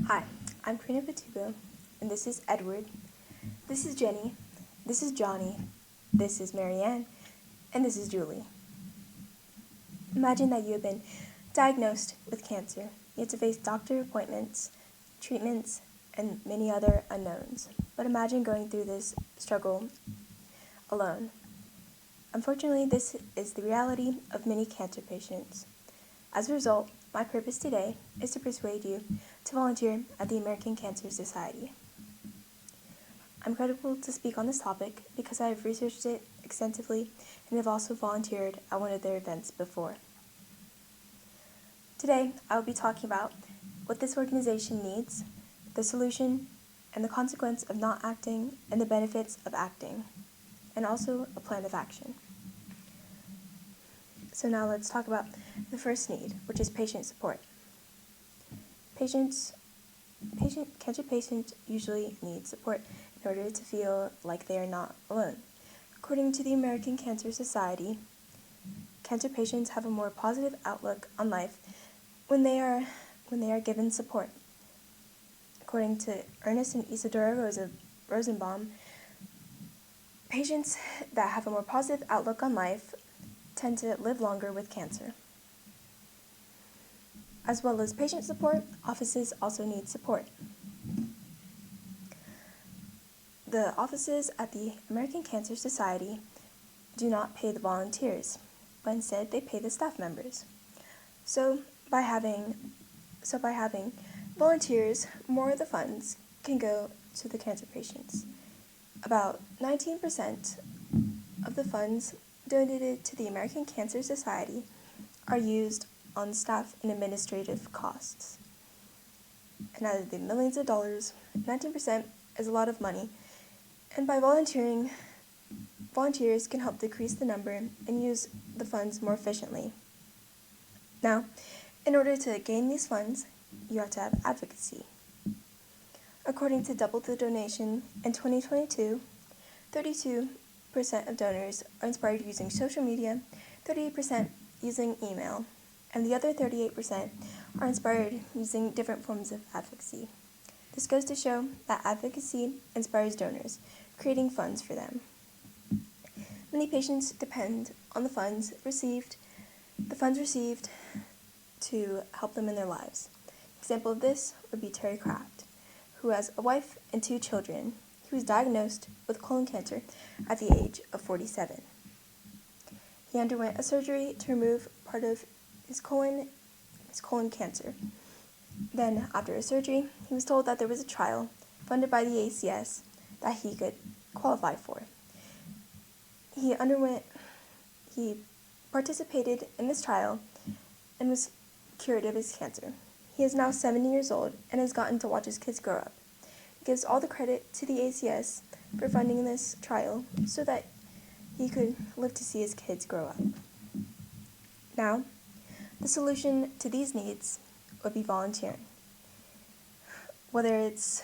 Hi, I'm Karina Patubo, and this is Edward. This is Jenny. This is Johnny. This is Marianne. And this is Julie. Imagine that you have been diagnosed with cancer. You have to face doctor appointments, treatments, and many other unknowns. But imagine going through this struggle alone. Unfortunately, this is the reality of many cancer patients. As a result, my purpose today is to persuade you to volunteer at the American Cancer Society. I'm credible to speak on this topic because I have researched it extensively and have also volunteered at one of their events before. Today, I will be talking about what this organization needs, the solution, and the consequence of not acting and the benefits of acting, and also a plan of action. So now let's talk about the first need, which is patient support. Cancer patients usually need support in order to feel like they are not alone. According to the American Cancer Society, cancer patients have a more positive outlook on life when they are given support. According to Ernest and Isadora Rosenbaum, patients that have a more positive outlook on life tend to live longer with cancer. As well as patient support, offices also need support. The offices at the American Cancer Society do not pay the volunteers, but instead they pay the staff members. So by having volunteers, more of the funds can go to the cancer patients. About 19% of the funds donated to the American Cancer Society are used on staff and administrative costs. And out of the millions of dollars, 19% is a lot of money, and by volunteering, volunteers can help decrease the number and use the funds more efficiently. Now, in order to gain these funds, you have to have advocacy. According to Double the Donation, in 2022, 32% of donors are inspired using social media, 38% using email, and the other 38% are inspired using different forms of advocacy. This goes to show that advocacy inspires donors, creating funds for them. Many patients depend on the funds received to help them in their lives. An example of this would be Terry Kraft, who has a wife and 2 children. He was diagnosed with colon cancer at the age of 47. He underwent a surgery to remove part of his colon cancer. Then, after his surgery, he was told that there was a trial funded by the ACS that he could qualify for. He participated in this trial and was cured of his cancer. He is now 70 years old and has gotten to watch his kids grow up. He gives all the credit to the ACS for funding this trial so that he could live to see his kids grow up. Now, the solution to these needs would be volunteering. Whether it's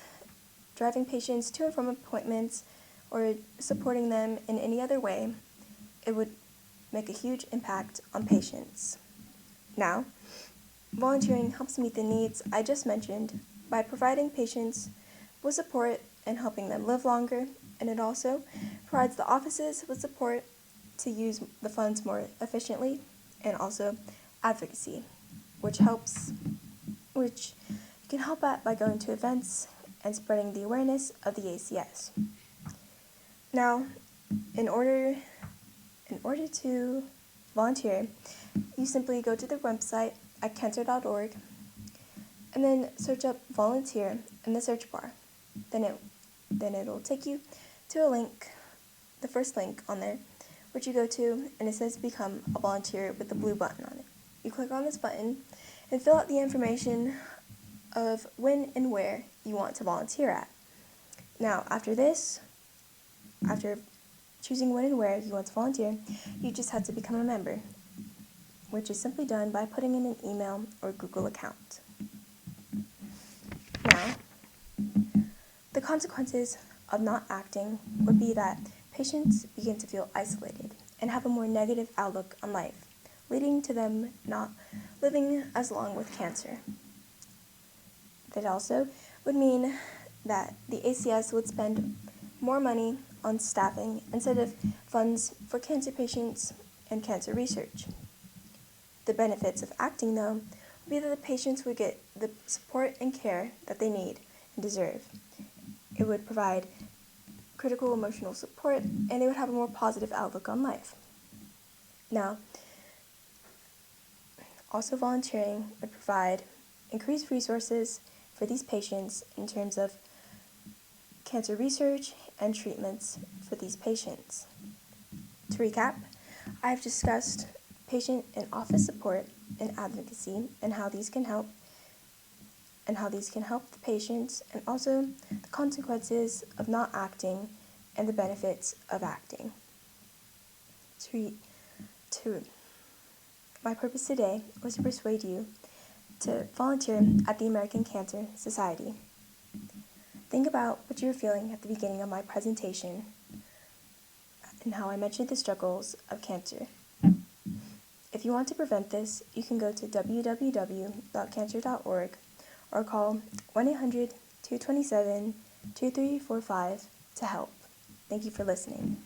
driving patients to and from appointments or supporting them in any other way, it would make a huge impact on patients. Now, volunteering helps meet the needs I just mentioned by providing patients with support and helping them live longer, and it also provides the offices with support to use the funds more efficiently, and also advocacy, which you can help at by going to events and spreading the awareness of the ACS. Now, in order to volunteer, you simply go to the website at cancer.org and then search up volunteer in the search bar. Then it'll take you to a link, the first link on there, which you go to, and it says become a volunteer with the blue button on it. You click on this button and fill out the information of when and where you want to volunteer at. Now, after choosing when and where you want to volunteer, you just have to become a member, which is simply done by putting in an email or Google account. Now, the consequences of not acting would be that patients begin to feel isolated and have a more negative outlook on life, leading to them not living as long with cancer. It also would mean that the ACS would spend more money on staffing instead of funds for cancer patients and cancer research. The benefits of acting, though, would be that the patients would get the support and care that they need and deserve. It would provide critical emotional support, and they would have a more positive outlook on life. Now, also volunteering would provide increased resources for these patients in terms of cancer research and treatments for these patients. To recap, I have discussed patient and office support and advocacy and how these can help the patients, and also the consequences of not acting and the benefits of acting. My purpose today was to persuade you to volunteer at the American Cancer Society. Think about what you were feeling at the beginning of my presentation and how I mentioned the struggles of cancer. If you want to prevent this, you can go to www.cancer.org or call 1-800-227-2345 to help. Thank you for listening.